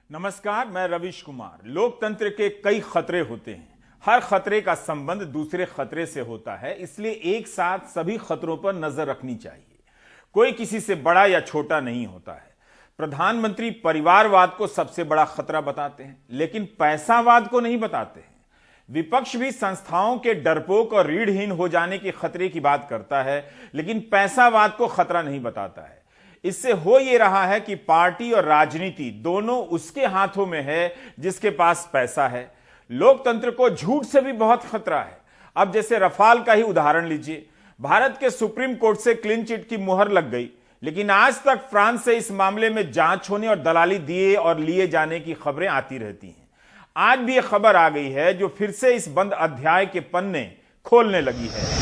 नमस्कार, मैं रविश कुमार। लोकतंत्र के कई खतरे होते हैं। हर खतरे का संबंध दूसरे खतरे से होता है, इसलिए एक साथ सभी खतरों पर नजर रखनी चाहिए। कोई किसी से बड़ा या छोटा नहीं होता है। प्रधानमंत्री परिवारवाद को सबसे बड़ा खतरा बताते हैं, लेकिन पैसावाद को नहीं बताते हैं। विपक्ष भी संस्थाओं के डरपोक और रीढ़हीन हो जाने के खतरे की बात करता है, लेकिन पैसावाद को खतरा नहीं बताता है। इससे हो यह रहा है कि पार्टी और राजनीति दोनों उसके हाथों में है जिसके पास पैसा है। लोकतंत्र को झूठ से भी बहुत खतरा है। अब जैसे रफाल का ही उदाहरण लीजिए। भारत के सुप्रीम कोर्ट से क्लीन चिट की मुहर लग गई, लेकिन आज तक फ्रांस से इस मामले में जांच होने और दलाली दिए और लिए जाने की खबरें आती रहती हैं। आज भी यह खबर आ गई है जो फिर से इस बंद अध्याय के पन्ने खोलने लगी है।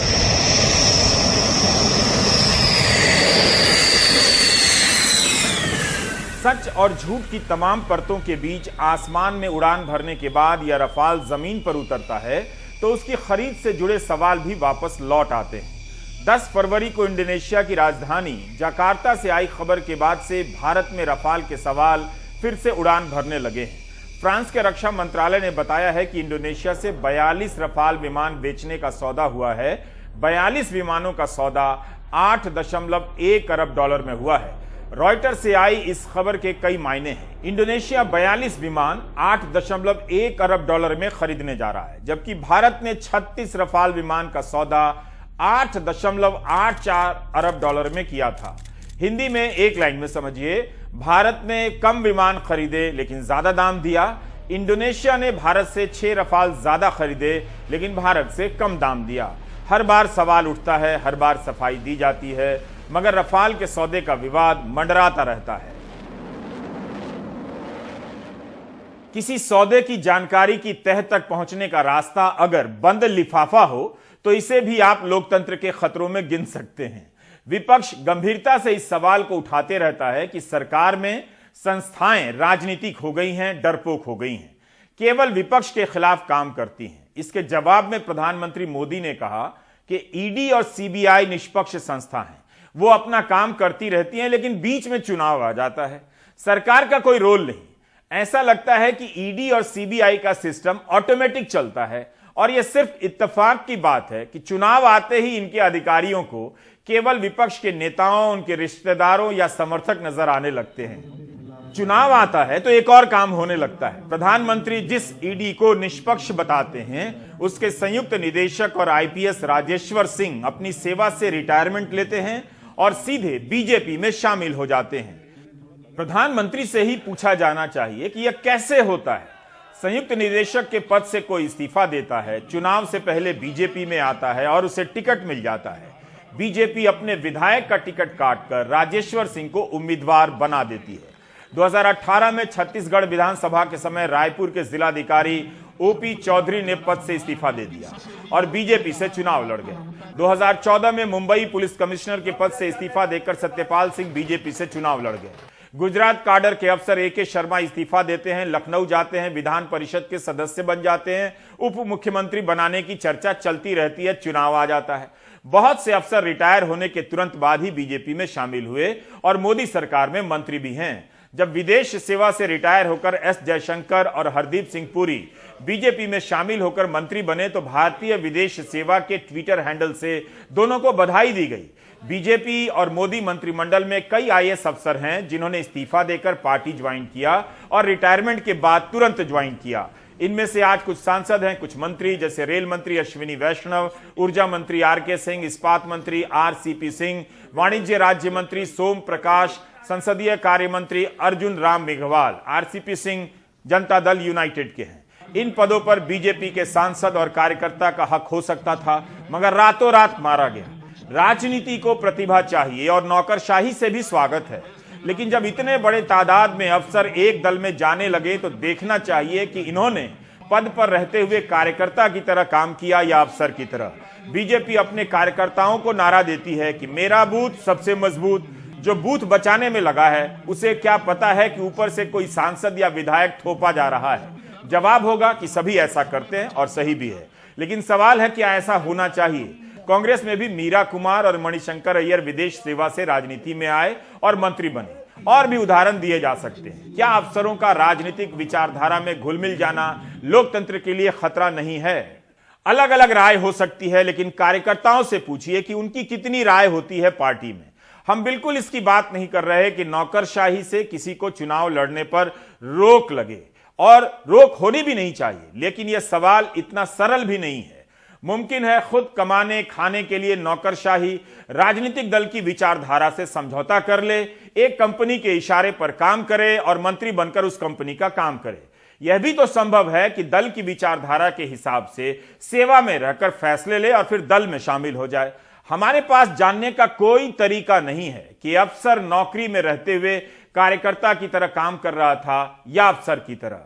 सच और झूठ की तमाम परतों के बीच आसमान में उड़ान भरने के बाद यह रफाल जमीन पर उतरता है तो उसकी खरीद से जुड़े सवाल भी वापस लौट आते हैं। 10 फरवरी को इंडोनेशिया की राजधानी जकार्ता से आई खबर के बाद से भारत में रफाल के सवाल फिर से उड़ान भरने लगे हैं। फ्रांस के रक्षा मंत्रालय ने बताया है कि इंडोनेशिया से 42 रफाल विमान बेचने का सौदा हुआ है। 42 विमानों का सौदा $8.1 अरब में हुआ है। रॉयटर्स से आई इस खबर के कई मायने हैं। इंडोनेशिया 42 विमान $8.1 अरब में खरीदने जा रहा है, जबकि भारत ने 36 रफाल विमान का सौदा $8.84 अरब में किया था। हिंदी में एक लाइन में समझिए, भारत ने कम विमान खरीदे लेकिन ज्यादा दाम दिया। इंडोनेशिया ने भारत से 6 रफाल ज्यादा खरीदे लेकिन भारत से कम दाम दिया। हर बार सवाल उठता है, हर बार सफाई दी जाती है, मगर रफाल के सौदे का विवाद मंडराता रहता है। किसी सौदे की जानकारी की तह तक पहुंचने का रास्ता अगर बंद लिफाफा हो तो इसे भी आप लोकतंत्र के खतरों में गिन सकते हैं। विपक्ष गंभीरता से इस सवाल को उठाते रहता है कि सरकार में संस्थाएं राजनीतिक हो गई हैं, डरपोक हो गई हैं, केवल विपक्ष के खिलाफ काम करती हैं। इसके जवाब में प्रधानमंत्री मोदी ने कहा कि ईडी और सीबीआई निष्पक्ष संस्था हैं, वो अपना काम करती रहती हैं, लेकिन बीच में चुनाव आ जाता है, सरकार का कोई रोल नहीं। ऐसा लगता है कि ईडी और सीबीआई का सिस्टम ऑटोमेटिक चलता है और यह सिर्फ इत्तेफाक की बात है कि चुनाव आते ही इनके अधिकारियों को केवल विपक्ष के नेताओं, उनके रिश्तेदारों या समर्थक नजर आने लगते हैं। चुनाव आता है तो एक और काम होने लगता है। प्रधानमंत्री जिस ईडी को निष्पक्ष बताते हैं, उसके संयुक्त निदेशक और आईपीएस राजेश्वर सिंह अपनी सेवा से रिटायरमेंट लेते हैं और सीधे बीजेपी में शामिल हो जाते हैं। प्रधानमंत्री से ही पूछा जाना चाहिए कि यह कैसे होता है। संयुक्त निदेशक के पद से कोई इस्तीफा देता है, चुनाव से पहले बीजेपी में आता है और उसे टिकट मिल जाता है। बीजेपी अपने विधायक का टिकट काटकर राजेश्वर सिंह को उम्मीदवार बना देती है। 2018 में छत्तीसगढ़ विधानसभा के समय रायपुर के जिलाधिकारी ओपी चौधरी ने पद से इस्तीफा दे दिया और बीजेपी से चुनाव लड़ गए। 2014 में मुंबई पुलिस कमिश्नर के पद से इस्तीफा देकर सत्यपाल सिंह बीजेपी से चुनाव लड़ गए। गुजरात काडर के अफसर एके शर्मा इस्तीफा देते हैं, लखनऊ जाते हैं, विधान परिषद के सदस्य बन जाते हैं, उप मुख्यमंत्री बनाने की चर्चा चलती रहती है, चुनाव आ जाता है। बहुत से अफसर रिटायर होने के तुरंत बाद ही बीजेपी में शामिल हुए और मोदी सरकार में मंत्री भी हैं। जब विदेश सेवा से रिटायर होकर एस जयशंकर और हरदीप सिंह पुरी बीजेपी में शामिल होकर मंत्री बने तो भारतीय विदेश सेवा के ट्विटर हैंडल से दोनों को बधाई दी गई। बीजेपी और मोदी मंत्रिमंडल में कई आईएएस अफसर हैं जिन्होंने इस्तीफा देकर पार्टी ज्वाइन किया और रिटायरमेंट के बाद तुरंत ज्वाइन किया। इनमें से आज कुछ सांसद हैं, कुछ मंत्री जैसे रेल मंत्री अश्विनी वैष्णव, ऊर्जा मंत्री आरके सिंह, इस्पात मंत्री आरसीपी सिंह, वाणिज्य राज्य मंत्री सोम प्रकाश, संसदीय कार्य मंत्री अर्जुन राम मेघवाल, आरसीपी सिंह जनता दल यूनाइटेड के हैं। इन पदों पर बीजेपी के सांसद और कार्यकर्ता का हक हो सकता था, मगर रातों रात मारा गया। राजनीति को प्रतिभा चाहिए और नौकरशाही से भी स्वागत है, लेकिन जब इतने बड़े तादाद में अफसर एक दल में जाने लगे तो देखना चाहिए कि इन्होंने पद पर रहते हुए कार्यकर्ता की तरह काम किया या अफसर की तरह। बीजेपी अपने कार्यकर्ताओं को नारा देती है कि मेरा बूथ सबसे मजबूत। जो बूथ बचाने में लगा है उसे क्या पता है कि ऊपर से कोई सांसद या विधायक थोपा जा रहा है। जवाब होगा कि सभी ऐसा करते हैं और सही भी है, लेकिन सवाल है क्या ऐसा होना चाहिए। कांग्रेस में भी मीरा कुमार और मणिशंकर अय्यर विदेश सेवा से राजनीति में आए और मंत्री बने और भी उदाहरण दिए जा सकते हैं। क्या अफसरों का राजनीतिक विचारधारा में घुल मिल जाना लोकतंत्र के लिए खतरा नहीं है? अलग अलग राय हो सकती है, लेकिन कार्यकर्ताओं से पूछिए कि उनकी कितनी राय होती है पार्टी में। हम बिल्कुल इसकी बात नहीं कर रहे कि नौकरशाही से किसी को चुनाव लड़ने पर रोक लगे, और रोक होनी भी नहीं चाहिए, लेकिन यह सवाल इतना सरल भी नहीं है। मुमकिन है खुद कमाने खाने के लिए नौकरशाही राजनीतिक दल की विचारधारा से समझौता कर ले, एक कंपनी के इशारे पर काम करे और मंत्री बनकर उस कंपनी का काम करे। यह भी तो संभव है कि दल की विचारधारा के हिसाब से सेवा में रहकर फैसले ले और फिर दल में शामिल हो जाए। हमारे पास जानने का कोई तरीका नहीं है कि अफसर नौकरी में रहते हुए कार्यकर्ता की तरह काम कर रहा था या अफसर की तरह।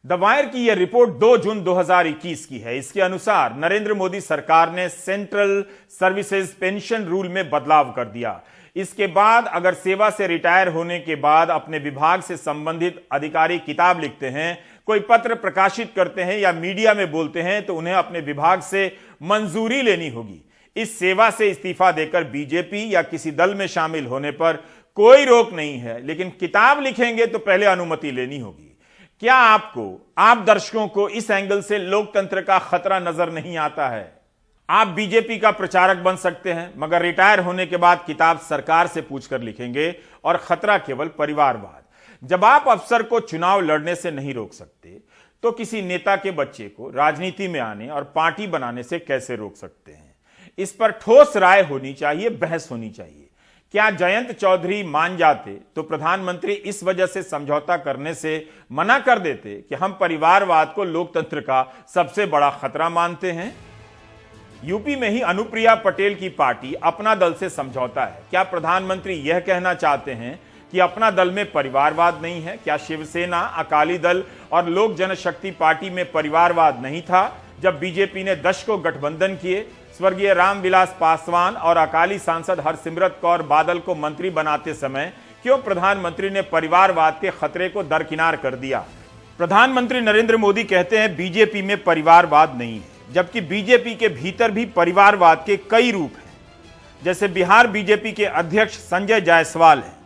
द वायर की यह रिपोर्ट 2 जून 2021 की है। इसके अनुसार नरेंद्र मोदी सरकार ने सेंट्रल सर्विसेज पेंशन रूल में बदलाव कर दिया। इसके बाद अगर सेवा से रिटायर होने के बाद अपने विभाग से संबंधित अधिकारी किताब लिखते हैं, कोई पत्र प्रकाशित करते हैं या मीडिया में बोलते हैं, तो उन्हें अपने विभाग से मंजूरी लेनी होगी। इस सेवा से इस्तीफा देकर बीजेपी या किसी दल में शामिल होने पर कोई रोक नहीं है, लेकिन किताब लिखेंगे तो पहले अनुमति लेनी होगी। क्या आप दर्शकों को इस एंगल से लोकतंत्र का खतरा नजर नहीं आता है? आप बीजेपी का प्रचारक बन सकते हैं, मगर रिटायर होने के बाद किताब सरकार से पूछकर लिखेंगे, और खतरा केवल परिवारवाद। जब आप अफसर को चुनाव लड़ने से नहीं रोक सकते, तो किसी नेता के बच्चे को राजनीति में आने और पार्टी बनाने से कैसे रोक सकते हैं? इस पर ठोस राय होनी चाहिए, बहस होनी चाहिए। क्या जयंत चौधरी मान जाते तो प्रधानमंत्री इस वजह से समझौता करने से मना कर देते कि हम परिवारवाद को लोकतंत्र का सबसे बड़ा खतरा मानते हैं? यूपी में ही अनुप्रिया पटेल की पार्टी अपना दल से समझौता है। क्या प्रधानमंत्री यह कहना चाहते हैं कि अपना दल में परिवारवाद नहीं है? क्या शिवसेना, अकाली दल और लोक जनशक्ति पार्टी में परिवारवाद नहीं था जब बीजेपी ने दशकों गठबंधन किए? स्वर्गीय रामविलास पासवान और अकाली सांसद हरसिमरत कौर बादल को मंत्री बनाते समय क्यों प्रधानमंत्री ने परिवारवाद के खतरे को दरकिनार कर दिया? प्रधानमंत्री नरेंद्र मोदी कहते हैं बीजेपी में परिवारवाद नहीं है, जबकि बीजेपी के भीतर भी परिवारवाद के कई रूप हैं। जैसे बिहार बीजेपी के अध्यक्ष संजय जायसवाल हैं,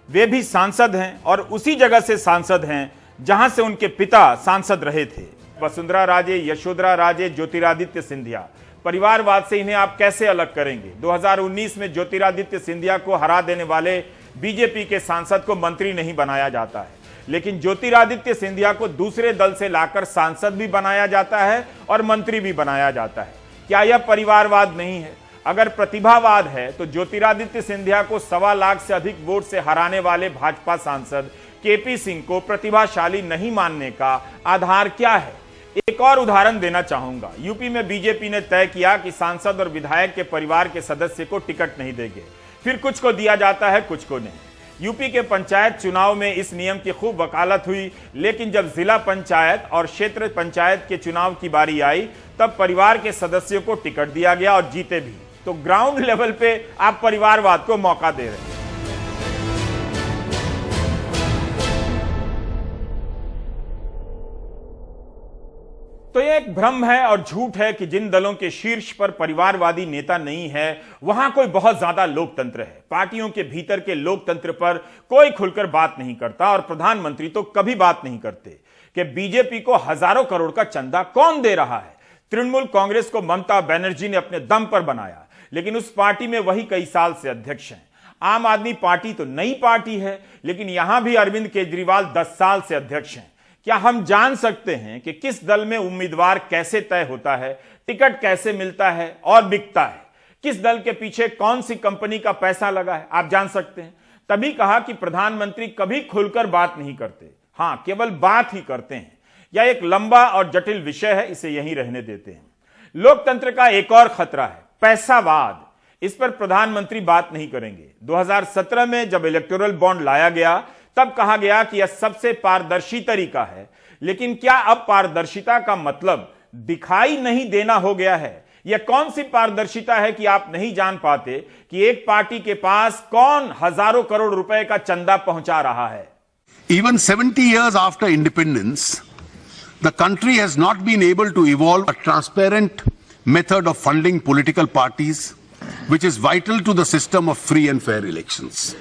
वे भी सांसद हैं और उसी जगह से सांसद हैं जहां से उनके पिता सांसद रहे थे। वसुंधरा राजे, यशोधरा राजे, ज्योतिरादित्य सिंधिया, परिवारवाद से इन्हें आप कैसे अलग करेंगे? 2019 में ज्योतिरादित्य सिंधिया को हरा देने वाले बीजेपी के सांसद को मंत्री नहीं बनाया जाता है, लेकिन ज्योतिरादित्य सिंधिया को दूसरे दल से लाकर सांसद भी बनाया जाता है और मंत्री भी बनाया जाता है। क्या यह परिवारवाद नहीं है? अगर प्रतिभावाद है तो ज्योतिरादित्य सिंधिया को 1.25 लाख से अधिक वोट से हराने वाले भाजपा सांसद केपी सिंह को प्रतिभाशाली नहीं मानने का आधार क्या है? एक और उदाहरण देना चाहूंगा। यूपी में बीजेपी ने तय किया कि सांसद और विधायक के परिवार के सदस्य को टिकट नहीं देंगे, फिर कुछ को दिया जाता है, कुछ को नहीं। यूपी के पंचायत चुनाव में इस नियम की खूब वकालत हुई, लेकिन जब जिला पंचायत और क्षेत्र पंचायत के चुनाव की बारी आई, तब परिवार के सदस्यों को टिकट दिया गया और जीते भी। तो ग्राउंड लेवल पे आप परिवारवाद को मौका दे रहे हैं। तो यह एक भ्रम है और झूठ है कि जिन दलों के शीर्ष पर परिवारवादी नेता नहीं है, वहां कोई बहुत ज्यादा लोकतंत्र है। पार्टियों के भीतर के लोकतंत्र पर कोई खुलकर बात नहीं करता, और प्रधानमंत्री तो कभी बात नहीं करते कि बीजेपी को हजारों करोड़ का चंदा कौन दे रहा है। तृणमूल कांग्रेस को ममता बनर्जी ने अपने दम पर बनाया, लेकिन उस पार्टी में वही कई साल से अध्यक्ष हैं। आम आदमी पार्टी तो नई पार्टी है, लेकिन यहां भी अरविंद केजरीवाल 10 साल से अध्यक्ष हैं। क्या हम जान सकते हैं कि किस दल में उम्मीदवार कैसे तय होता है, टिकट कैसे मिलता है और बिकता है, किस दल के पीछे कौन सी कंपनी का पैसा लगा है? आप जान सकते हैं। तभी कहा कि प्रधानमंत्री कभी खुलकर बात नहीं करते, हां, केवल बात ही करते हैं। यह एक लंबा और जटिल विषय है, इसे यहीं रहने देते हैं। लोकतंत्र का एक और खतरा है पैसावाद। इस पर प्रधानमंत्री बात नहीं करेंगे। 2017 में जब इलेक्टोरल बॉन्ड लाया गया, तब कहा गया कि यह सबसे पारदर्शी तरीका है, लेकिन क्या अब पारदर्शिता का मतलब दिखाई नहीं देना हो गया है? यह कौन सी पारदर्शिता है कि आप नहीं जान पाते कि एक पार्टी के पास कौन हजारों करोड़ रुपए का चंदा पहुंचा रहा है? Even 70 years after independence, the country has not been able to evolve a transparent method of funding political parties, which is vital to the system of free and fair elections.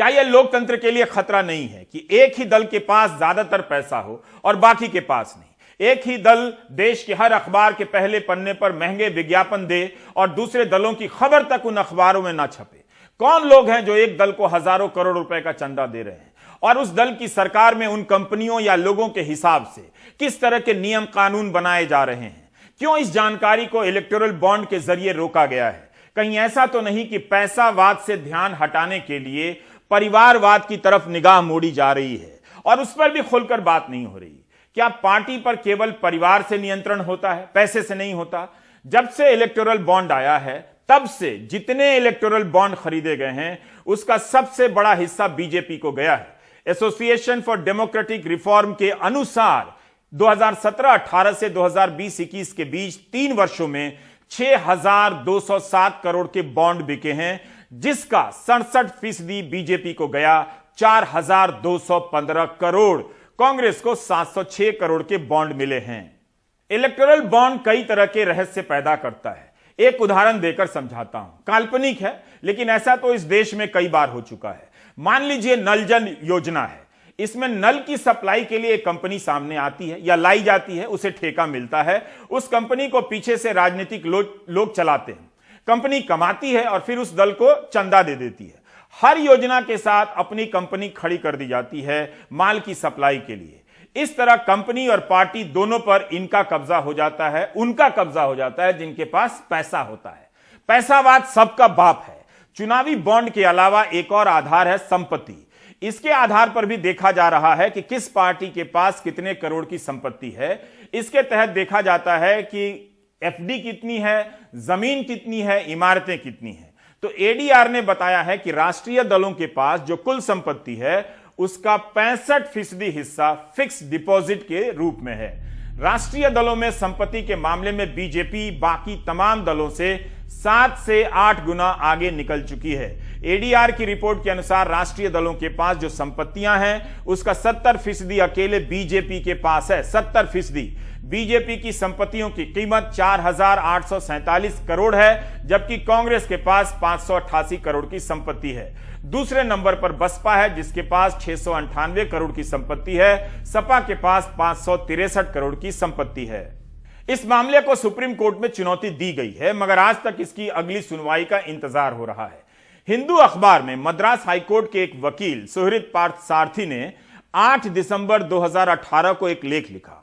क्या यह लोकतंत्र के लिए खतरा नहीं है कि एक ही दल के पास ज्यादातर पैसा हो और बाकी के पास नहीं? एक ही दल देश के हर अखबार के पहले पन्ने पर महंगे विज्ञापन दे और दूसरे दलों की खबर तक उन अखबारों में ना छपे। कौन लोग हैं जो एक दल को हजारों करोड़ रुपए का चंदा दे रहे हैं और उस दल की सरकार में उन कंपनियों या लोगों के हिसाब से किस तरह के नियम कानून बनाए जा रहे हैं? क्यों इस जानकारी को इलेक्टोरल बॉन्ड के जरिए रोका गया है? कहीं ऐसा तो नहीं कि पैसावाद से ध्यान हटाने के लिए परिवारवाद की तरफ निगाह मोड़ी जा रही है और उस पर भी खुलकर बात नहीं हो रही? क्या पार्टी पर केवल परिवार से नियंत्रण होता है, पैसे से नहीं होता? जब से इलेक्टोरल बॉन्ड आया है तब से जितने इलेक्टोरल बॉन्ड खरीदे गए हैं उसका सबसे बड़ा हिस्सा बीजेपी को गया है। एसोसिएशन फॉर डेमोक्रेटिक रिफॉर्म के अनुसार 2017-18 से 2020-21 के बीच 3 वर्षों में 6,207 करोड़ के बॉन्ड बिके हैं, जिसका 67% बीजेपी को गया। 4,215 करोड़ कांग्रेस को 706 करोड़ के बॉन्ड मिले हैं। इलेक्टोरल बॉन्ड कई तरह के रहस्य पैदा करता है। एक उदाहरण देकर समझाता हूं, काल्पनिक है लेकिन ऐसा तो इस देश में कई बार हो चुका है। मान लीजिए नल जल योजना है, इसमें नल की सप्लाई के लिए एक कंपनी सामने आती है या लाई जाती है, उसे ठेका मिलता है, उस कंपनी को पीछे से राजनीतिक लोग चलाते हैं, कंपनी कमाती है और फिर उस दल को चंदा दे देती है। हर योजना के साथ अपनी कंपनी खड़ी कर दी जाती है माल की सप्लाई के लिए। इस तरह कंपनी और पार्टी दोनों पर इनका कब्जा हो जाता है, उनका कब्जा हो जाता है जिनके पास पैसा होता है। पैसावाद सबका बाप है। चुनावी बॉन्ड के अलावा एक और आधार है संपत्ति। इसके आधार पर भी देखा जा रहा है कि किस पार्टी के पास कितने करोड़ की संपत्ति है। इसके तहत देखा जाता है कि एफडी कितनी है, जमीन कितनी है, इमारतें कितनी है। तो एडीआर ने बताया है कि राष्ट्रीय दलों के पास जो कुल संपत्ति है उसका 65% हिस्सा फिक्स डिपॉजिट के रूप में है। राष्ट्रीय दलों में संपत्ति के मामले में बीजेपी बाकी तमाम दलों से 7 से 8 गुना आगे निकल चुकी है। एडीआर की रिपोर्ट के अनुसार राष्ट्रीय दलों के पास जो संपत्तियां हैं उसका 70% अकेले बीजेपी के पास है। 70%। बीजेपी की संपत्तियों की कीमत 4,847 करोड़ है, जबकि कांग्रेस के पास 588 करोड़ की संपत्ति है। दूसरे नंबर पर बसपा है जिसके पास 698 करोड़ की संपत्ति है। सपा के पास 563 करोड़ की संपत्ति है। इस मामले को सुप्रीम कोर्ट में चुनौती दी गई है, मगर आज तक इसकी अगली सुनवाई का इंतजार हो रहा है। हिंदू अखबार में मद्रास हाईकोर्ट के एक वकील सुहृद पार्थ सारथी ने 8 दिसंबर 2018 को एक लेख लिखा।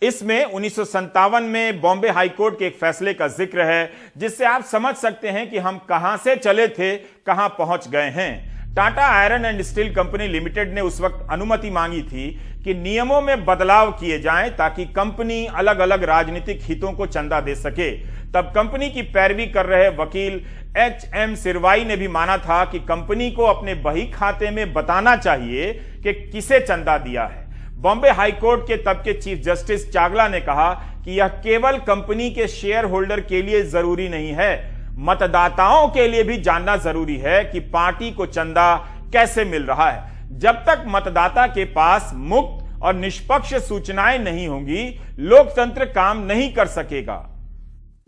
इसमें 1957 में बॉम्बे हाईकोर्ट के एक फैसले का जिक्र है, जिससे आप समझ सकते हैं कि हम कहां से चले थे, कहां पहुंच गए हैं। Tata iron and steel company limited ने उस वक्त अनुमति मांगी थी कि नियमों में बदलाव किए जाएं ताकि कंपनी अलग अलग राजनीतिक हितों को चंदा दे सके। तब कंपनी की पैरवी कर रहे वकील HM सिरवाई ने भी माना था कि कंपनी को अपने बही खाते में बताना चाहिए कि किसे चंदा दिया है। बॉम्बे हाईकोर्ट के तब के चीफ जस्टिस चागला ने कहा कि यह केवल कंपनी के शेयर होल्डर के लिए जरूरी नहीं है, मतदाताओं के लिए भी जानना जरूरी है कि पार्टी को चंदा कैसे मिल रहा है। जब तक मतदाता के पास मुक्त और निष्पक्ष सूचनाएं नहीं होंगी, लोकतंत्र काम नहीं कर सकेगा।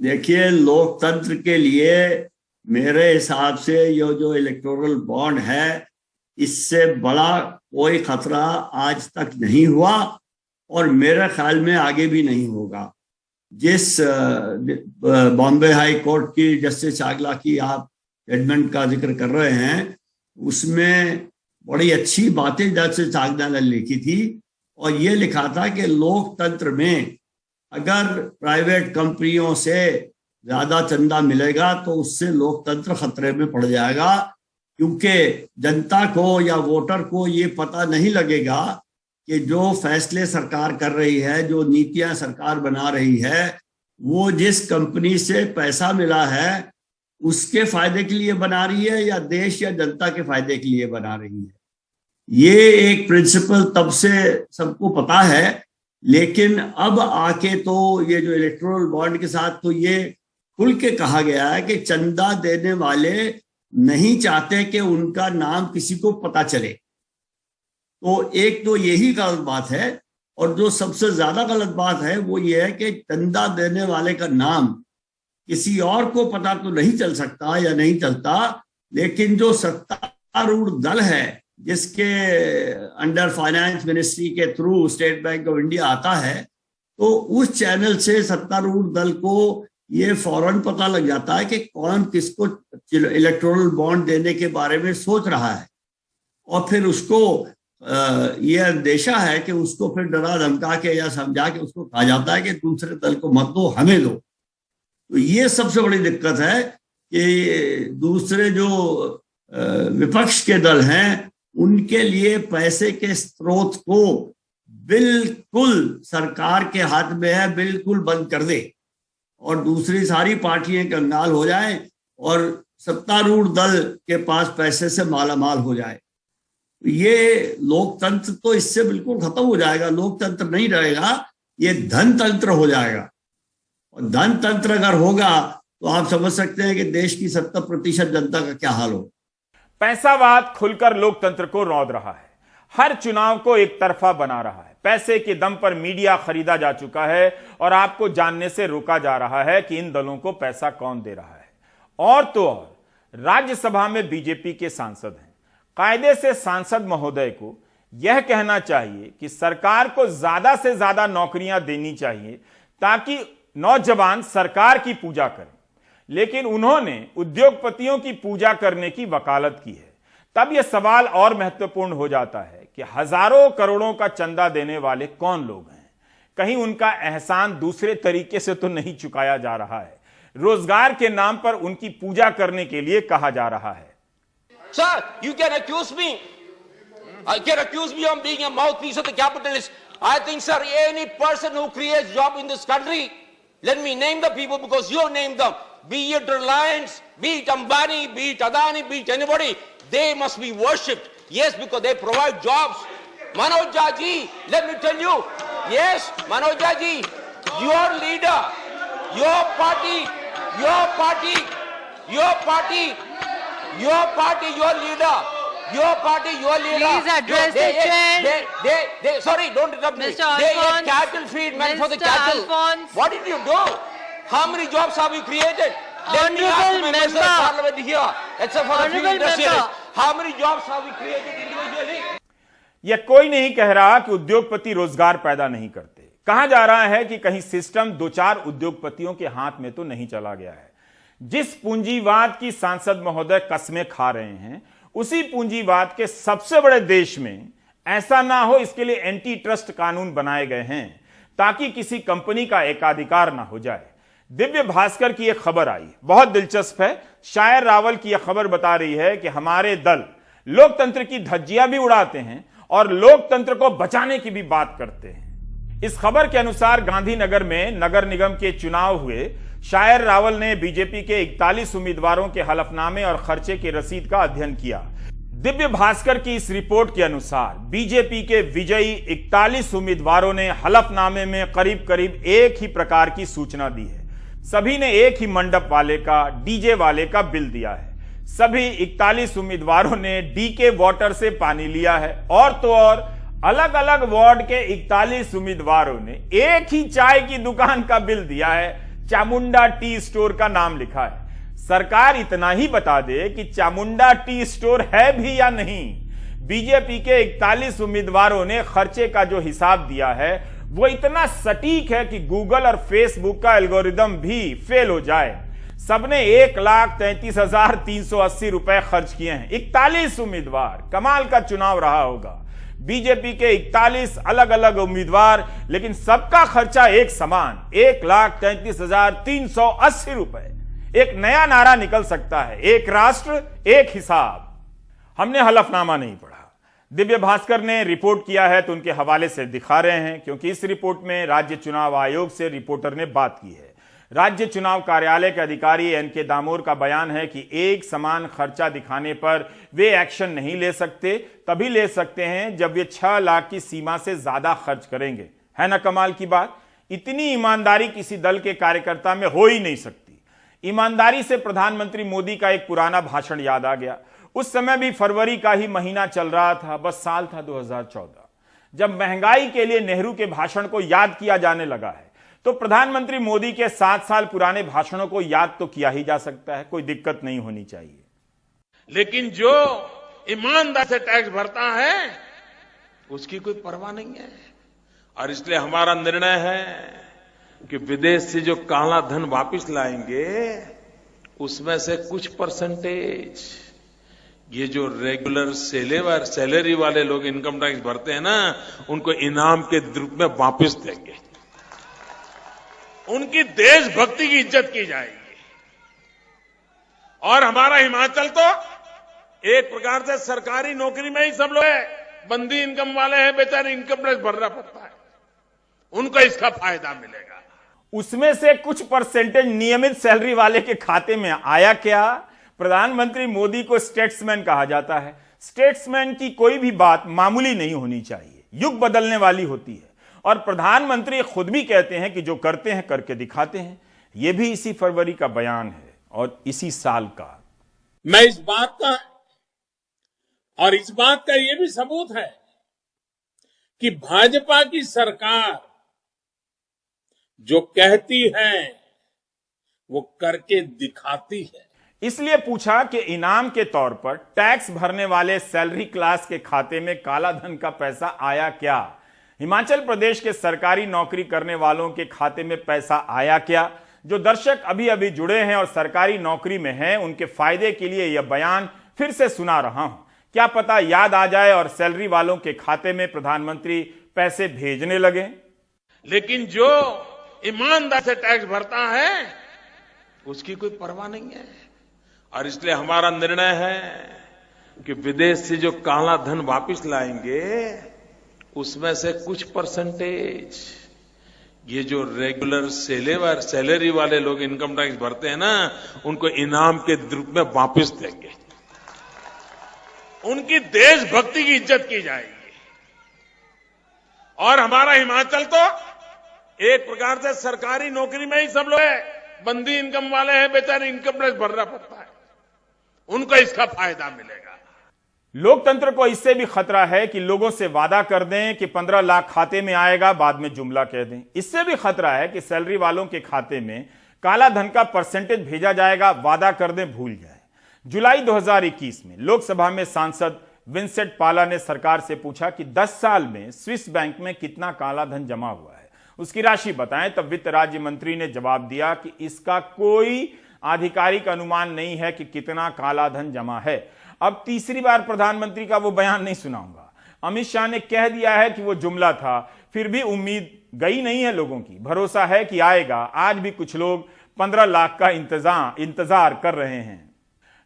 देखिए, लोकतंत्र के लिए मेरे हिसाब से ये जो इलेक्टोरल बॉन्ड है, इससे बड़ा कोई खतरा आज तक नहीं हुआ और मेरे ख्याल में आगे भी नहीं होगा। जिस बॉम्बे हाई कोर्ट की जस्टिस चागला की आप जजमेंट का जिक्र कर रहे हैं, उसमें बड़ी अच्छी बातें जस्टिस चागला ने लिखी थी और ये लिखा था कि लोकतंत्र में अगर प्राइवेट कंपनियों से ज्यादा चंदा मिलेगा तो उससे लोकतंत्र खतरे में पड़ जाएगा, क्योंकि जनता को या वोटर को ये पता नहीं लगेगा कि जो फैसले सरकार कर रही है, जो नीतियां सरकार बना रही है, वो जिस कंपनी से पैसा मिला है उसके फायदे के लिए बना रही है या देश या जनता के फायदे के लिए बना रही है। ये एक प्रिंसिपल तब से सबको पता है, लेकिन अब आके तो ये जो इलेक्टोरल बॉन्ड के साथ तो ये खुल के कहा गया है कि चंदा देने वाले नहीं चाहते कि उनका नाम किसी को पता चले। तो एक तो यही गलत बात है, और जो सबसे ज्यादा गलत बात है वो ये है कि चंदा देने वाले का नाम किसी और को पता तो नहीं चल सकता या नहीं चलता, लेकिन जो सत्ता सत्तारूढ़ दल है जिसके अंडर फाइनेंस मिनिस्ट्री के through state bank of India आता है, तो उस चैनल से सत्तारूढ़ दल को ये फौरन पता लग जाता है कि कौन किसको इलेक्टोरल बॉन्ड देने के बारे में सोच रहा है, और फिर उसको ये अंदेशा है कि उसको फिर डरा धमका के या समझा के उसको कहा जाता है कि दूसरे दल को मत दो, हमें दो। तो ये सबसे बड़ी दिक्कत है कि दूसरे जो विपक्ष के दल हैं उनके लिए पैसे के स्रोत को बिल्कुल सरकार के हाथ में है, बिल्कुल बंद कर दे और दूसरी सारी पार्टियां कंगाल हो जाए और सत्तारूढ़ दल के पास पैसे से मालामाल हो जाए। ये लोकतंत्र तो इससे बिल्कुल खत्म हो जाएगा। लोकतंत्र नहीं रहेगा, ये धनतंत्र हो जाएगा। और धनतंत्र अगर होगा तो आप समझ सकते हैं कि देश की 70% जनता का क्या हाल हो। पैसावाद खुलकर लोकतंत्र को रौंद रहा है, हर चुनाव को एक तरफा बना रहा है। पैसे के दम पर मीडिया खरीदा जा चुका है और आपको जानने से रोका जा रहा है कि इन दलों को पैसा कौन दे रहा है। और तो और राज्यसभा में बीजेपी के सांसद हैं। कायदे से सांसद महोदय को यह कहना चाहिए कि सरकार को ज्यादा से ज्यादा नौकरियां देनी चाहिए ताकि नौजवान सरकार की पूजा करें, लेकिन उन्होंने उद्योगपतियों की पूजा करने की वकालत की है। तब यह सवाल और महत्वपूर्ण हो जाता है कि हजारों करोड़ों का चंदा देने वाले कौन लोग हैं? कहीं उनका एहसान दूसरे तरीके से तो नहीं चुकाया जा रहा है? रोजगार के नाम पर उनकी पूजा करने के लिए कहा जा रहा है। Sir, you can accuse me. Can accuse me of being a mouthpiece of the capitalists. I think, sir, any person who creates job in this country, let me name the people because you named them. Be it Reliance, be it Ambani, be it Adani, be it anybody, they must be worshipped. Yes, because they provide jobs. Manoj Jha, let me tell you. Yes, Manoj Jha, your leader, your party, your leader, Please address the chair. Sorry, don't interrupt me. Mr. They Alphonse. get cattle feed meant for the Mr. cattle. Alphonse. What did you do? How many jobs have you created? Let me ask Honorable members of the member. parliament here, except for the few Honorable industrialists. member. How many jobs have we created individually? यह कोई नहीं कह रहा कि उद्योगपति रोजगार पैदा नहीं करते। कहा जा रहा है कि कहीं सिस्टम दो चार उद्योगपतियों के हाथ में तो नहीं चला गया है। जिस पूंजीवाद की सांसद महोदय कस्में खा रहे हैं, उसी पूंजीवाद के सबसे बड़े देश में ऐसा ना हो, इसके लिए एंटी ट्रस्ट कानून बनाए गए हैं ताकि किसी कंपनी का एकाधिकार ना हो जाए। दिव्य भास्कर की यह खबर आई, बहुत दिलचस्प है। शायर रावल की यह खबर बता रही है कि हमारे दल लोकतंत्र की धज्जियां भी उड़ाते हैं और लोकतंत्र को बचाने की भी बात करते हैं। इस खबर के अनुसार गांधीनगर में नगर निगम के चुनाव हुए। शायर रावल ने बीजेपी के 41 उम्मीदवारों के हलफनामे और खर्चे की रसीद का अध्ययन किया। दिव्य भास्कर की इस रिपोर्ट के अनुसार बीजेपी के विजयी 41 उम्मीदवारों ने हलफनामे में करीब करीब एक ही प्रकार की सूचना दी है। सभी ने एक ही मंडप वाले का, डीजे वाले का बिल दिया है। सभी 41 उम्मीदवारों ने डीके वाटर से पानी लिया है। और तो और अलग अलग वार्ड के 41 उम्मीदवारों ने एक ही चाय की दुकान का बिल दिया है। चामुंडा टी स्टोर का नाम लिखा है। सरकार इतना ही बता दे कि चामुंडा टी स्टोर है भी या नहीं। बीजेपी के 41 उम्मीदवारों ने खर्चे का जो हिसाब दिया है वो इतना सटीक है कि गूगल और फेसबुक का एल्गोरिदम भी फेल हो जाए। सबने 1,33,380 रुपए खर्च किए हैं। 41 उम्मीदवार, कमाल का चुनाव रहा होगा। बीजेपी के 41 अलग अलग उम्मीदवार, लेकिन सबका खर्चा एक समान, 1,33,380 रुपए। एक नया नारा निकल सकता है, एक राष्ट्र एक हिसाब। हमने हलफनामा नहीं पढ़ा, दिव्य भास्कर ने रिपोर्ट किया है तो उनके हवाले से दिखा रहे हैं, क्योंकि इस रिपोर्ट में राज्य चुनाव आयोग से रिपोर्टर ने बात की है। राज्य चुनाव कार्यालय के अधिकारी एनके दामोर का बयान है कि एक समान खर्चा दिखाने पर वे एक्शन नहीं ले सकते, तभी ले सकते हैं जब वे 6 लाख की सीमा से ज्यादा खर्च करेंगे। है ना कमाल की बात? इतनी ईमानदारी किसी दल के कार्यकर्ता में हो ही नहीं सकती। ईमानदारी से प्रधानमंत्री मोदी का एक पुराना भाषण याद आ गया। उस समय भी फरवरी का ही महीना चल रहा था, बस साल था 2014, जब महंगाई के लिए नेहरू के भाषण को याद किया जाने लगा है। तो प्रधानमंत्री मोदी के 7 साल पुराने भाषणों को याद तो किया ही जा सकता है, कोई दिक्कत नहीं होनी चाहिए। लेकिन जो ईमानदार से टैक्स भरता है उसकी कोई परवाह नहीं है। और इसलिए हमारा निर्णय है कि विदेश से जो काला धन वापस लाएंगे उसमें से कुछ परसेंटेज ये जो रेगुलर सैलरी वाले लोग इनकम टैक्स भरते हैं ना उनको इनाम के रूप में वापस देंगे। उनकी देशभक्ति की इज्जत की जाएगी। और हमारा हिमाचल तो एक प्रकार से सरकारी नौकरी में ही सब लोग है, बंदी इनकम वाले हैं, बेचारे इनकम टैक्स भरना पड़ता है, उनको इसका फायदा मिलेगा। उसमें से कुछ परसेंटेज नियमित सैलरी वाले के खाते में आया क्या? प्रधानमंत्री मोदी को स्टेट्समैन कहा जाता है। स्टेट्समैन की कोई भी बात मामूली नहीं होनी चाहिए, युग बदलने वाली होती है। और प्रधानमंत्री खुद भी कहते हैं कि जो करते हैं करके दिखाते हैं। यह भी इसी फरवरी का बयान है और इसी साल का। मैं इस बात का यह भी सबूत है कि भाजपा की सरकार जो कहती है वो करके दिखाती है। इसलिए पूछा कि इनाम के तौर पर टैक्स भरने वाले सैलरी क्लास के खाते में काला धन का पैसा आया क्या? हिमाचल प्रदेश के सरकारी नौकरी करने वालों के खाते में पैसा आया क्या? जो दर्शक अभी अभी जुड़े हैं और सरकारी नौकरी में हैं, उनके फायदे के लिए यह बयान फिर से सुना रहा हूं। क्या पता याद आ जाए और सैलरी वालों के खाते में प्रधानमंत्री पैसे भेजने लगे। लेकिन जो ईमानदार से टैक्स भरता है उसकी कोई परवाह नहीं है। और इसलिए हमारा निर्णय है कि विदेश से जो काला धन वापस लाएंगे उसमें से कुछ परसेंटेज ये जो रेगुलर सैलरी वाले लोग इनकम टैक्स भरते हैं ना उनको इनाम के रूप में वापस देंगे। उनकी देशभक्ति की इज्जत की जाएगी। और हमारा हिमाचल तो एक प्रकार से सरकारी नौकरी में ही सब लोग है, बंदी इनकम वाले हैं, बेचारे इनकम टैक्स भरना पड़ता है, उनको इसका फायदा मिलेगा। लोकतंत्र को इससे भी खतरा है कि लोगों से वादा कर दें कि 15 लाख खाते में आएगा, बाद में जुमला कह दें। इससे भी खतरा है कि सैलरी वालों के खाते में काला धन का परसेंटेज भेजा जाएगा, वादा कर दें, भूल जाए। जुलाई 2021 में लोकसभा में सांसद विंसेंट पाला ने सरकार से पूछा कि 10 साल में स्विस बैंक में कितना काला धन जमा हुआ है, उसकी राशि बताएं। तब वित्त राज्य मंत्री ने जवाब दिया कि इसका कोई आधिकारिक अनुमान नहीं है कि कितना काला धन जमा है। अब तीसरी बार प्रधानमंत्री का वो बयान नहीं सुनाऊंगा। अमित शाह ने कह दिया है कि वो जुमला था, फिर भी उम्मीद गई नहीं है लोगों की। भरोसा है कि आएगा। आज भी कुछ लोग 15 लाख का इंतजार कर रहे हैं।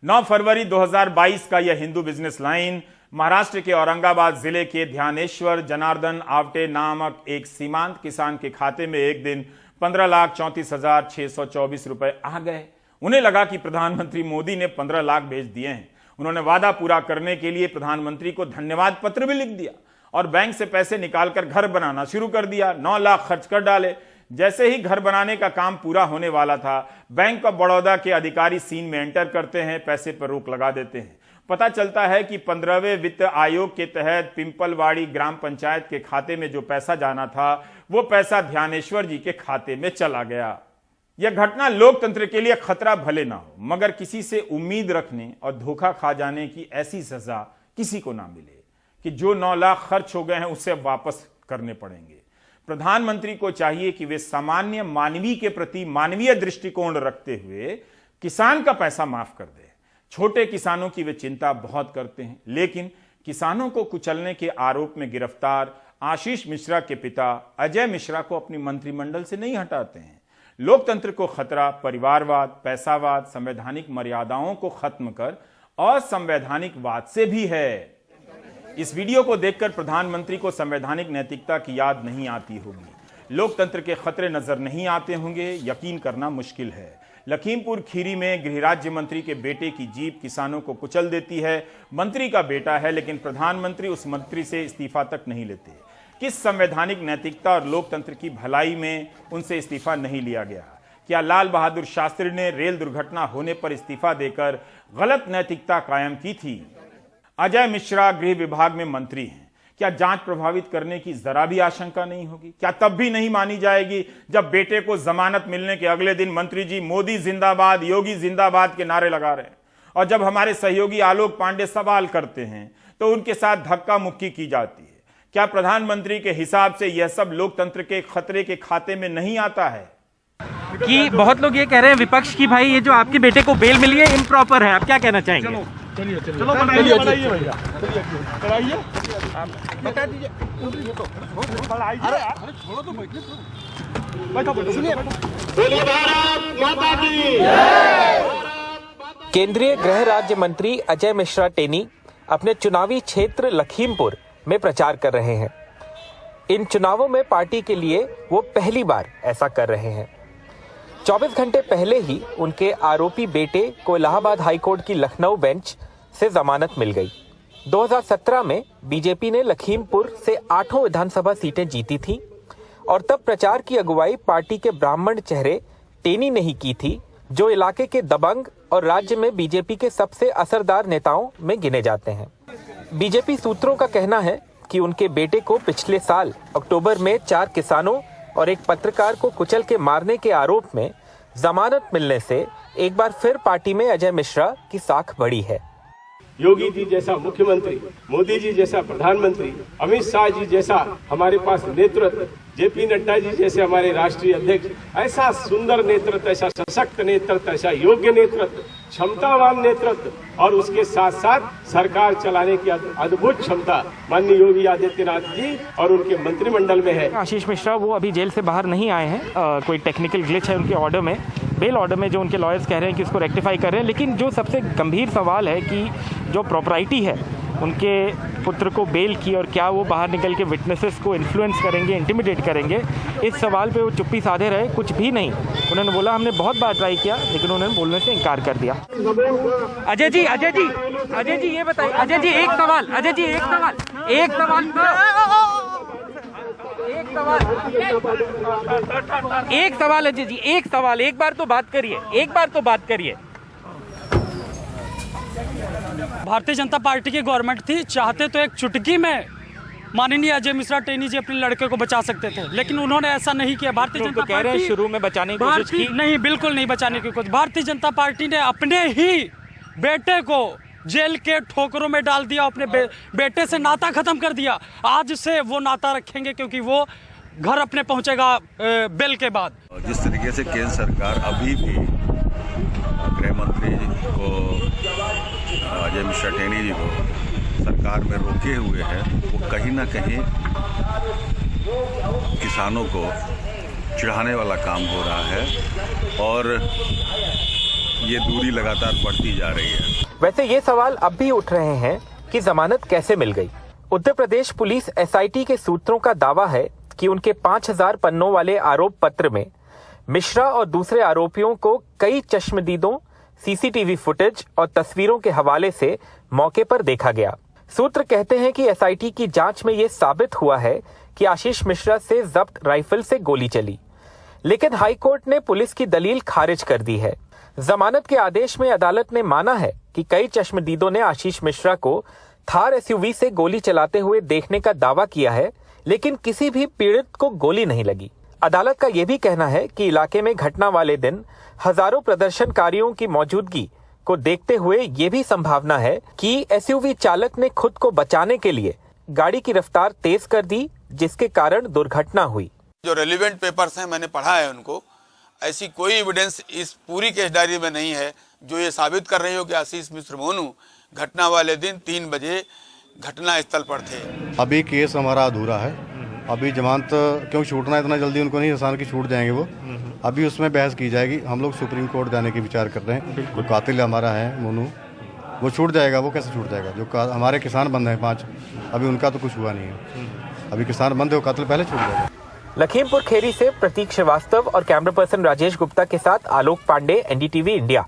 9 फरवरी 2022 का यह हिंदू बिजनेस लाइन महाराष्ट्र के औरंगाबाद जिले के ध्यानेश्वर जनार्दन आवटे नामक एक सीमांत किसान के खाते में एक दिन 15,34,624 रुपए आ गए। उन्हें लगा कि प्रधानमंत्री मोदी ने 15 लाख भेज दिए हैं। उन्होंने वादा पूरा करने के लिए प्रधानमंत्री को धन्यवाद पत्र भी लिख दिया और बैंक से पैसे निकालकर घर बनाना शुरू कर दिया। 9 लाख खर्च कर डाले। जैसे ही घर बनाने का काम पूरा होने वाला था, बैंक ऑफ बड़ौदा के अधिकारी सीन में एंटर करते हैं, पैसे पर रोक लगा देते हैं। पता चलता है कि 15वें वित्त आयोग के तहत पिंपलवाड़ी ग्राम पंचायत के खाते में जो पैसा जाना था वो पैसा ध्यानेश्वर जी के खाते में चला गया। यह घटना लोकतंत्र के लिए खतरा भले ना हो, मगर किसी से उम्मीद रखने और धोखा खा जाने की ऐसी सजा किसी को ना मिले कि जो 9 लाख खर्च हो गए हैं उसे वापस करने पड़ेंगे। प्रधानमंत्री को चाहिए कि वे सामान्य मानवीय के प्रति मानवीय दृष्टिकोण रखते हुए किसान का पैसा माफ कर दे। छोटे किसानों की वे चिंता बहुत करते हैं, लेकिन किसानों को कुचलने के आरोप में गिरफ्तार आशीष मिश्रा के पिता अजय मिश्रा को अपनी मंत्रिमंडल से नहीं हटाते हैं। लोकतंत्र को खतरा परिवारवाद, पैसावाद, संवैधानिक मर्यादाओं को खत्म कर असंवैधानिक वाद से भी है। इस वीडियो को देखकर प्रधानमंत्री को संवैधानिक नैतिकता की याद नहीं आती होगी, लोकतंत्र के खतरे नजर नहीं आते होंगे, यकीन करना मुश्किल है। लखीमपुर खीरी में गृह राज्य मंत्री के बेटे की जीप किसानों को कुचल देती है। मंत्री का बेटा है, लेकिन प्रधानमंत्री उस मंत्री से इस्तीफा तक नहीं लेते। किस संवैधानिक नैतिकता और लोकतंत्र की भलाई में उनसे इस्तीफा नहीं लिया गया? क्या लाल बहादुर शास्त्री ने रेल दुर्घटना होने पर इस्तीफा देकर गलत नैतिकता कायम की थी? अजय मिश्रा गृह विभाग में मंत्री हैं, क्या जांच प्रभावित करने की जरा भी आशंका नहीं होगी? क्या तब भी नहीं मानी जाएगी जब बेटे को जमानत मिलने के अगले दिन मंत्री जी मोदी जिंदाबाद, योगी जिंदाबाद के नारे लगा रहे हैं? और जब हमारे सहयोगी आलोक पांडे सवाल करते हैं तो उनके साथ धक्का मुक्की की जाती है। क्या प्रधानमंत्री के हिसाब से यह सब लोकतंत्र के खतरे के खाते में नहीं आता है? कि बहुत लोग ये कह रहे हैं विपक्ष की, भाई ये जो आपके बेटे को बेल मिली है इम्प्रॉपर है, आप क्या कहना चाहेंगे? चलो बनाइए भैया, कराइए, बता दीजिए। केंद्रीय गृह राज्य मंत्री अजय मिश्रा टेनी अपने चुनावी क्षेत्र लखीमपुर में प्रचार कर रहे हैं। इन चुनावों में पार्टी के लिए वो पहली बार ऐसा कर रहे हैं। 24 घंटे पहले ही उनके आरोपी बेटे को इलाहाबाद हाईकोर्ट की लखनऊ बेंच से जमानत मिल गई। 2017 में बीजेपी ने लखीमपुर से 8 विधानसभा सीटें जीती थीं और तब प्रचार की अगुवाई पार्टी के ब्राह्मण चेहरे टेनी ने ही की थी, जो इलाके के दबंग और राज्य में बीजेपी के सबसे असरदार नेताओं में गिने जाते हैं। बीजेपी सूत्रों का कहना है कि उनके बेटे को पिछले साल अक्टूबर में 4 किसानों और एक पत्रकार को कुचल के मारने के आरोप में जमानत मिलने से एक बार फिर पार्टी में अजय मिश्रा की साख बढ़ी है। योगी जी जैसा मुख्यमंत्री, मोदी जी जैसा प्रधानमंत्री, अमित शाह जी जैसा हमारे पास नेतृत्व, जेपी नड्डा जी जैसे हमारे राष्ट्रीय अध्यक्ष, ऐसा सुंदर नेतृत्व, ऐसा सशक्त नेतृत्व, ऐसा योग्य नेतृत्व, क्षमतावान नेतृत्व और उसके साथ साथ सरकार चलाने की अद्भुत क्षमता माननीय योगी आदित्यनाथ जी और उनके मंत्रिमंडल में है। आशीष मिश्रा वो अभी जेल से बाहर नहीं आए हैं, कोई टेक्निकल ग्लिच है उनके ऑर्डर में, बेल ऑर्डर में, जो उनके लॉयर्स कह रहे हैं कि उसको रेक्टिफाई कर रहे हैं। लेकिन जो सबसे गंभीर सवाल है कि जो प्रॉपर्टी है उनके पुत्र को बेल की और क्या वो बाहर निकल के विटनेसेस को इन्फ्लुएंस करेंगे, इंटिमिडेट करेंगे, इस सवाल पे वो चुप्पी साधे रहे, कुछ भी नहीं। उन्होंने बोला हमने बहुत बार ट्राई किया लेकिन उन्होंने बोलने से इनकार कर दिया। अजय जी ये बताइए, अजय जी एक सवाल अजय जी एक बार तो बात करिए। भारतीय जनता पार्टी की गवर्नमेंट थी, चाहते तो एक चुटकी में माननीय अजय मिश्रा टेनी जी अपने लड़के को बचा सकते थे, लेकिन उन्होंने ऐसा नहीं किया। भारतीय जनता कह रहे हैं शुरू में बचाने की कोशिश की, नहीं, बिल्कुल नहीं बचाने की कोशिश। भारतीय जनता पार्टी ने अपने ही बेटे को जेल के ठोकरों में डाल दिया, अपने बेटे से नाता खत्म कर दिया। आज से वो नाता रखेंगे क्योंकि वो घर अपने पहुंचेगा बेल के बाद। जिस तरीके से केंद्र सरकार अभी भी गृह मंत्री को, अजय मिश्रा टेनी जी को सरकार में रोके हुए है, वो कहीं ना कहीं किसानों को चिढ़ाने वाला काम हो रहा है और ये दूरी लगातार बढ़ती जा रही है। वैसे ये सवाल अब भी उठ रहे हैं कि जमानत कैसे मिल गई। उत्तर प्रदेश पुलिस एसआईटी के सूत्रों का दावा है कि उनके 5000 पन्नों वाले आरोप पत्र में मिश्रा और दूसरे आरोपियों को कई चश्मदीदों, सीसीटीवी फुटेज और तस्वीरों के हवाले से मौके पर देखा गया। सूत्र कहते हैं कि एसआईटी की जांच में यह साबित हुआ है कि आशीष मिश्रा से जब्त राइफल से गोली चली, लेकिन हाईकोर्ट ने पुलिस की दलील खारिज कर दी है। जमानत के आदेश में अदालत ने माना है कि कई चश्मदीदों ने आशीष मिश्रा को थार एसयूवी से गोली चलाते हुए देखने का दावा किया है, लेकिन किसी भी पीड़ित को गोली नहीं लगी। अदालत का यह भी कहना है कि इलाके में घटना वाले दिन हजारों प्रदर्शनकारियों की मौजूदगी को देखते हुए ये भी संभावना है कि एसयूवी चालक ने खुद को बचाने के लिए गाड़ी की रफ्तार तेज कर दी, जिसके कारण दुर्घटना हुई। जो रेलिवेंट पेपर्स हैं, मैंने पढ़ा है उनको, ऐसी कोई एविडेंस इस पूरी केस डायरी में नहीं है जो ये साबित कर रही हो कि आशीष मिश्र मोनू घटना वाले दिन 3 बजे घटना स्थल पर थे। अभी केस हमारा अधूरा है, अभी जमानत क्यों छूटना इतना जल्दी उनको नहीं, आसान की छूट जाएंगे वो। अभी उसमें बहस की जाएगी। हम लोग सुप्रीम कोर्ट जाने की विचार कर रहे हैं। जो कातिल हमारा है मोनू, वो छूट जाएगा। वो कैसे छूट जाएगा? जो हमारे किसान बंद हैं 5, अभी उनका तो कुछ हुआ नहीं है। अभी किसान बंद है, वो कातिल पहले छूट जाएगा। लखीमपुर खेरी से प्रतीक श्रीवास्तव और कैमरा पर्सन राजेश गुप्ता के साथ आलोक पांडे, एनडीटीवी इंडिया।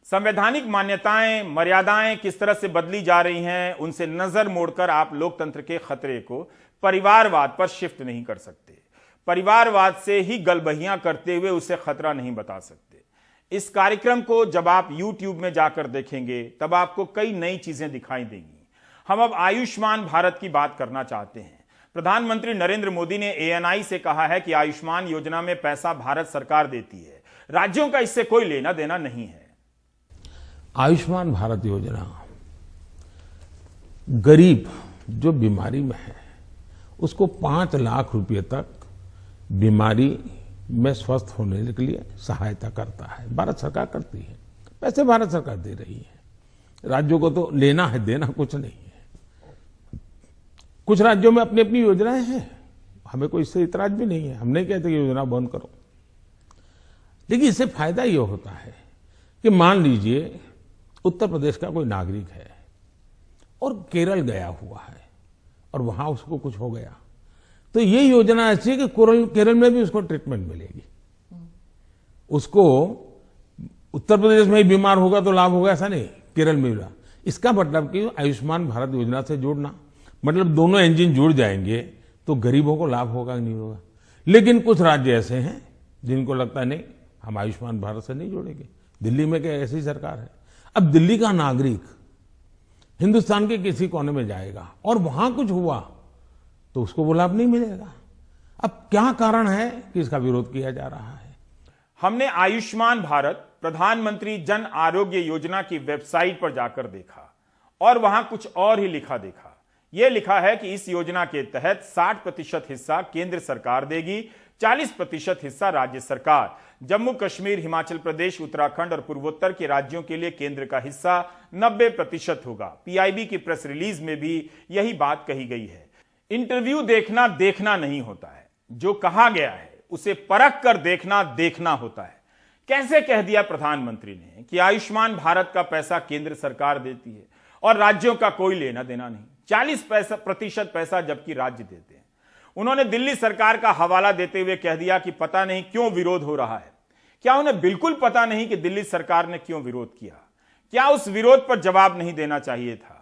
संवैधानिक मान्यताएं, मर्यादाएं किस तरह से बदली जा रही हैं, उनसे नजर मोड़कर आप लोकतंत्र के खतरे को परिवारवाद पर शिफ्ट नहीं कर सकते। परिवारवाद से ही गलबहियां करते हुए उसे खतरा नहीं बता सकते। इस कार्यक्रम को जब आप YouTube में जाकर देखेंगे तब आपको कई नई चीजें दिखाई देंगी। हम अब आयुष्मान भारत की बात करना चाहते हैं। प्रधानमंत्री नरेंद्र मोदी ने ANI से कहा है कि आयुष्मान योजना में पैसा भारत सरकार देती है, राज्यों का इससे कोई लेना देना नहीं है। आयुष्मान भारत योजना गरीब जो बीमारी में है उसको 5 लाख रुपए तक बीमारी में स्वस्थ होने के लिए सहायता करता है। भारत सरकार करती है, पैसे भारत सरकार दे रही है। राज्यों को तो लेना है, देना कुछ नहीं है। कुछ राज्यों में अपनी अपनी योजनाएं हैं, हमें कोई इससे इतराज भी नहीं है। हम नहीं कहते कि योजना बंद करो, लेकिन इससे फायदा ये होता है कि मान लीजिए उत्तर प्रदेश का कोई नागरिक है और केरल गया हुआ है और वहां उसको कुछ हो गया, तो ये योजना ऐसी है कि केरल में भी उसको ट्रीटमेंट मिलेगी। उसको उत्तर प्रदेश में ही बीमार होगा तो लाभ होगा ऐसा नहीं, केरल में भी। इसका मतलब कि आयुष्मान भारत योजना से जोड़ना मतलब दोनों इंजन जुड़ जाएंगे तो गरीबों को लाभ होगा कि नहीं होगा। लेकिन कुछ राज्य ऐसे हैं जिनको लगता है नहीं, हम आयुष्मान भारत से नहीं जोड़ेंगे। दिल्ली में क्या ऐसी सरकार है? अब दिल्ली का नागरिक हिंदुस्तान के किसी कोने में जाएगा और वहां कुछ हुआ तो उसको वो लाभ नहीं मिलेगा। अब क्या कारण है कि इसका विरोध किया जा रहा है? हमने आयुष्मान भारत प्रधानमंत्री जन आरोग्य योजना की वेबसाइट पर जाकर देखा और वहां कुछ और ही लिखा देखा। यह लिखा है कि इस योजना के तहत 60% हिस्सा केंद्र सरकार देगी, 40% हिस्सा राज्य सरकार। जम्मू कश्मीर, हिमाचल प्रदेश, उत्तराखंड और पूर्वोत्तर के राज्यों के लिए केंद्र का हिस्सा 90% होगा। पीआईबी की प्रेस रिलीज में भी यही बात कही गई है। इंटरव्यू देखना नहीं होता है, जो कहा गया है उसे परख कर देखना होता है। कैसे कह दिया प्रधानमंत्री ने कि आयुष्मान भारत का पैसा केंद्र सरकार देती है और राज्यों का कोई लेना देना नहीं, 40% पैसा जबकि राज्य देते हैं। उन्होंने दिल्ली सरकार का हवाला देते हुए कह दिया कि पता नहीं क्यों विरोध हो रहा है। क्या उन्हें बिल्कुल पता नहीं कि दिल्ली सरकार ने क्यों विरोध किया? क्या उस विरोध पर जवाब नहीं देना चाहिए था?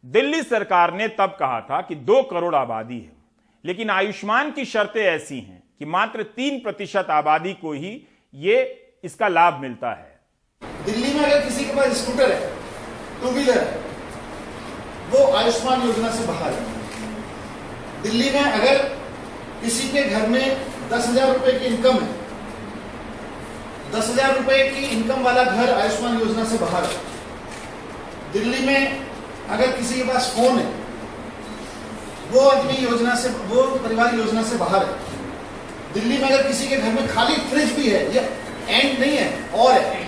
दिल्ली सरकार ने तब कहा था कि 2 करोड़ आबादी है, लेकिन आयुष्मान की शर्तें ऐसी हैं कि मात्र 3% आबादी को ही इसका लाभ मिलता है। दिल्ली में अगर किसी के पास स्कूटर है, 2 व्हीलर है, वो आयुष्मान योजना से बाहर है। दिल्ली में अगर किसी के घर में 10,000 रुपए की इनकम है, 10,000 रुपए की इनकम वाला घर आयुष्मान योजना से बाहर है। दिल्ली में अगर किसी के पास फोन है, वो अपनी योजना से, वो परिवार योजना से बाहर है। दिल्ली में अगर किसी के घर में खाली फ्रिज भी है, ये एंड नहीं है और है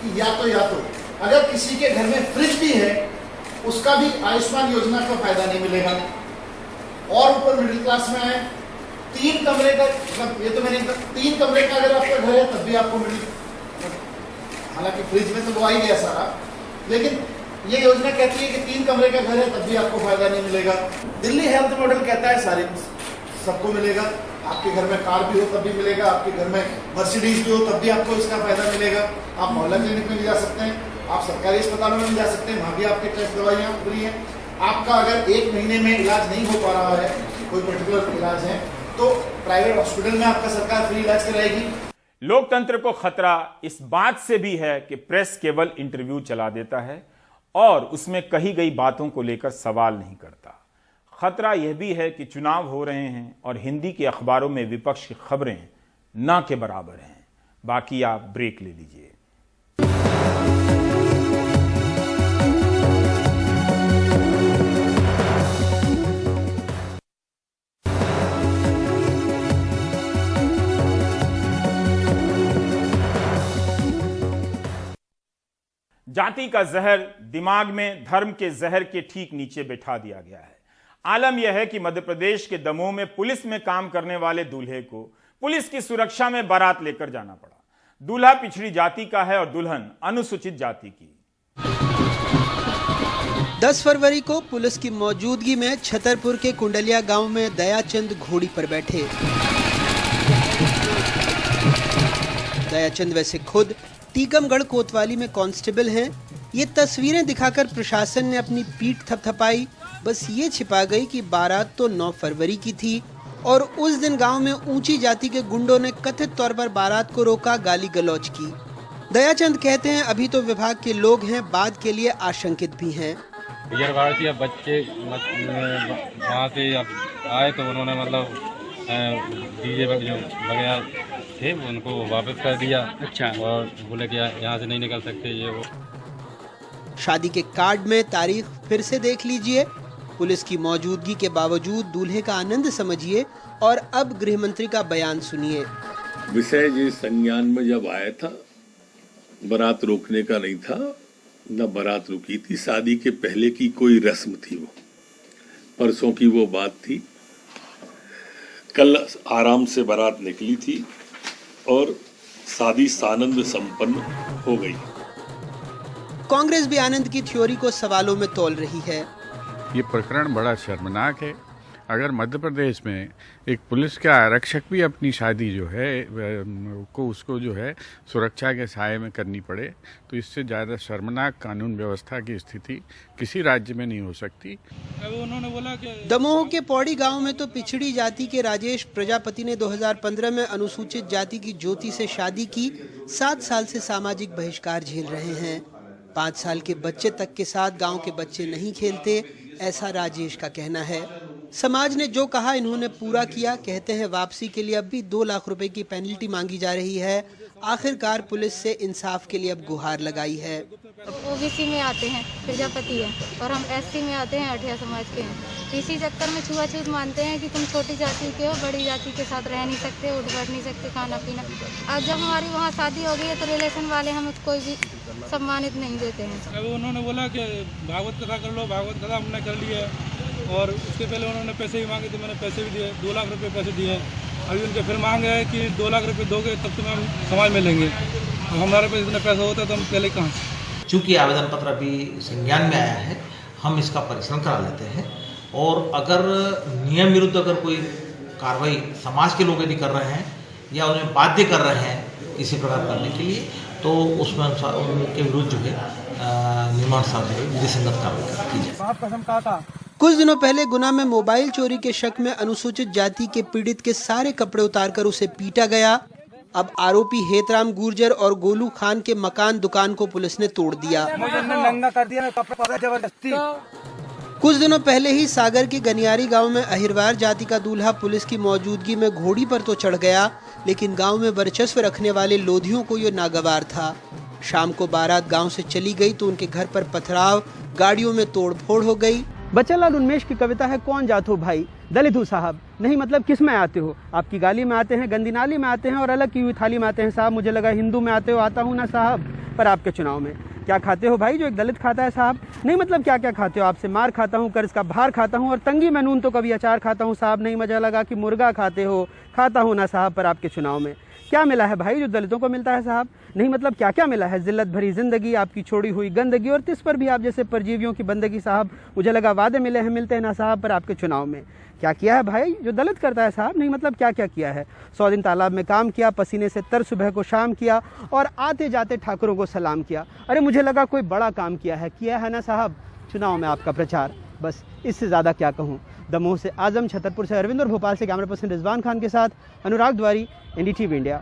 कि या तो अगर किसी के घर में फ्रिज भी है उसका भी आयुष्मान योजना का फायदा नहीं मिलेगा। और ऊपर मिडिल क्लास में है, 3 कमरे का, मतलब ये तो मैंने 3 कमरे का अगर आपका घर है तब भी आपको हालांकि फ्रिज में तो वो आ ही गया सारा, लेकिन ये योजना कहती है कि 3 कमरे का घर है तब भी आपको फायदा नहीं मिलेगा। दिल्ली हेल्थ मॉडल कहता है सारे सबको मिलेगा। आपके घर में कार भी हो तब भी मिलेगा, आपके घर में मर्सिडीज भी हो तब भी आपको इसका फायदा मिलेगा। आप मोहल्ला क्लिनिक में भी जा सकते हैं, आप सरकारी अस्पतालों में भी जा सकते हैं, वहाँ भी आपके टेस्ट दवाइयाँ फ्री हैं। आपका अगर 1 महीने में इलाज नहीं हो पा रहा है, कोई पर्टिकुलर इलाज है, तो प्राइवेट हॉस्पिटल में आपका सरकार फ्री इलाज कराएगी। लोकतंत्र को खतरा इस बात से भी है कि प्रेस केवल इंटरव्यू चला देता है और उसमें कही गई बातों को लेकर सवाल नहीं करता। खतरा यह भी है कि चुनाव हो रहे हैं और हिंदी के अखबारों में विपक्ष की खबरें ना के बराबर हैं। बाकी आप ब्रेक ले लीजिए। जाति का जहर दिमाग में धर्म के जहर के ठीक नीचे बैठा दिया गया है। आलम यह है कि मध्य प्रदेश के दमोह में पुलिस में काम करने वाले दूल्हे को पुलिस की सुरक्षा में बारात लेकर जाना पड़ा। दूल्हा पिछड़ी जाति का है और दुल्हन अनुसूचित जाति की। 10 फरवरी को पुलिस की मौजूदगी में छतरपुर के कुंडलिया गांव में दयाचंद घोड़ी पर बैठे। दयाचंद वैसे खुद टीकमगढ़ कोतवाली में कांस्टेबल हैं। ये तस्वीरें दिखाकर प्रशासन ने अपनी पीठ थपथपाई। बस ये छिपा गई कि बारात तो 9 फरवरी की थी और उस दिन गांव में ऊंची जाति के गुंडों ने कथित तौर पर बारात को रोका, गाली गलौज की। दयाचंद कहते हैं अभी तो विभाग के लोग हैं, बाद के लिए आशंकित भी हैं। बच्चे वहाँ से आए तो उन्होंने मतलब डीजे जो वगैरह थे उनको वापस कर दिया। अच्छा। और बोले कि यहाँ से नहीं निकल सकते ये वो। शादी के कार्ड में तारीख फिर से देख लीजिए। पुलिस की मौजूदगी के बावजूद दूल्हे का आनंद समझिए और अब गृह मंत्री का बयान सुनिए। विषय जिस संज्ञान में जब आया था, बारात रोकने का नहीं था, न बारात रुकी थी। शादी के पहले की कोई रस्म थी, वो परसों की वो बात थी। कल आराम से बारात निकली थी और शादी सानंद संपन्न हो गई। कांग्रेस भी आनंद की थ्योरी को सवालों में तोल रही है। ये प्रकरण बड़ा शर्मनाक है। अगर मध्य प्रदेश में एक पुलिस का आरक्षक भी अपनी शादी जो है उसको जो है सुरक्षा के साये में करनी पड़े, तो इससे ज़्यादा शर्मनाक कानून व्यवस्था की स्थिति किसी राज्य में नहीं हो सकती। उन्होंने बोला कि दमोह के पौड़ी गांव में तो पिछड़ी जाति के राजेश प्रजापति ने 2015 में अनुसूचित जाति की ज्योति से शादी की। 7 साल से सामाजिक बहिष्कार झेल रहे हैं। 5 साल के बच्चे तक के साथ गांव के बच्चे नहीं खेलते, ऐसा राजेश का कहना है। समाज ने जो कहा इन्होंने पूरा किया। कहते हैं वापसी के लिए अब भी 2 लाख रुपए की पेनल्टी मांगी जा रही है। आखिरकार पुलिस से इंसाफ के लिए अब गुहार लगाई है। ओबीसी में आते हैं, प्रजापति है, और हम एससी में आते हैं, अठिया समाज के हैं। इसी चक्कर में छुआछूत मानते हैं कि तुम छोटी जाति के हो, बड़ी जाति के साथ रह नहीं सकते, उठ बैठ नहीं सकते, खाना पीना। आज जब हमारी वहाँ शादी हो गई है तो रिलेशन वाले हमें कोई भी सम्मानित नहीं देते हैं। अब उन्होंने बोला कि भागवत कथा कर लो, भागवत कथा हमने कर ली है, और उसके पहले उन्होंने पैसे भी मांगे थे, मैंने पैसे भी दिए, 2 लाख रुपए पैसे दिए। अभी उनके फिर मांग है कि 2 लाख रुपए दोगे तब तुम्हें हम समाज में लेंगे। अब हमारे पास इतना पैसा होता तो हम पहले कहाँ से। चूँकि आवेदन पत्र अभी संज्ञान में आया है, हम इसका परीक्षण करा लेते हैं, और अगर नियम विरुद्ध अगर कोई कार्रवाई समाज के लोग यदि कर रहे हैं या उन्हें बाध्य कर रहे हैं किसी प्रकार करने के लिए, तो उसमें अनुसार उनके विरुद्ध जो है नियमानुसार जो है विधिसंगत कार्रवाई की जाए। कुछ दिनों पहले गुना में मोबाइल चोरी के शक में अनुसूचित जाति के पीड़ित के सारे कपड़े उतारकर उसे पीटा गया। अब आरोपी हेतराम गुर्जर और गोलू खान के मकान दुकान को पुलिस ने तोड़ दिया। नंगा कर दिया, कपड़ा जबरदस्ती। कुछ दिनों पहले ही सागर के गनियारी गांव में अहिरवार जाति का दूल्हा पुलिस की मौजूदगी में घोड़ी पर तो चढ़ गया, लेकिन गांव में वर्चस्व रखने वाले लोधियों को ये नागवार था। शाम को बारात गांव से चली गई तो उनके घर पर पथराव, गाड़ियों में तोड़फोड़ हो गई। बच्चनलाल उन्मेष की कविता है, कौन जात हो भाई, दलित हूँ साहब। नहीं मतलब किस में आते हो, आपकी गाली में आते हैं, गंदी नाली में आते हैं, और अलग की हुई थाली में आते हैं साहब। मुझे लगा हिंदू में आते हो, आता हूँ ना साहब। पर आपके चुनाव में क्या खाते हो भाई जो एक दलित खाता है साहब। नहीं मतलब क्या क्या खाते हो, आपसे मार खाता हूँ, कर्ज का भार खाता हूँ, और तंगी में नून तो कभी अचार खाता हूँ साहब। नहीं मजा लगा कि मुर्गा खाते हो, खाता हूँ ना साहब। पर आपके चुनाव में क्या मिला है भाई जो दलितों को मिलता है साहब। नहीं मतलब क्या क्या मिला है, जिल्लत भरी जिंदगी, आपकी छोड़ी हुई गंदगी, और तिस पर भी आप जैसे परजीवियों की बंदगी साहब। मुझे लगा वादे मिले हैं, मिलते हैं ना साहब। पर आपके चुनाव में क्या किया है भाई जो दलित करता है साहब। नहीं मतलब क्या क्या किया है। 100 दिन तालाब में काम किया, पसीने से तर सुबह को शाम किया, और आते जाते ठाकुरों को सलाम किया। अरे मुझे लगा कोई बड़ा काम किया है ना साहब। चुनाव में आपका प्रचार, बस इससे ज़्यादा क्या कहूँ। दमोह से आजम, छतरपुर से अरविंद और भोपाल से कैमरा पर्सन रिजवान खान के साथ अनुराग द्वारी, NDTV इंडिया।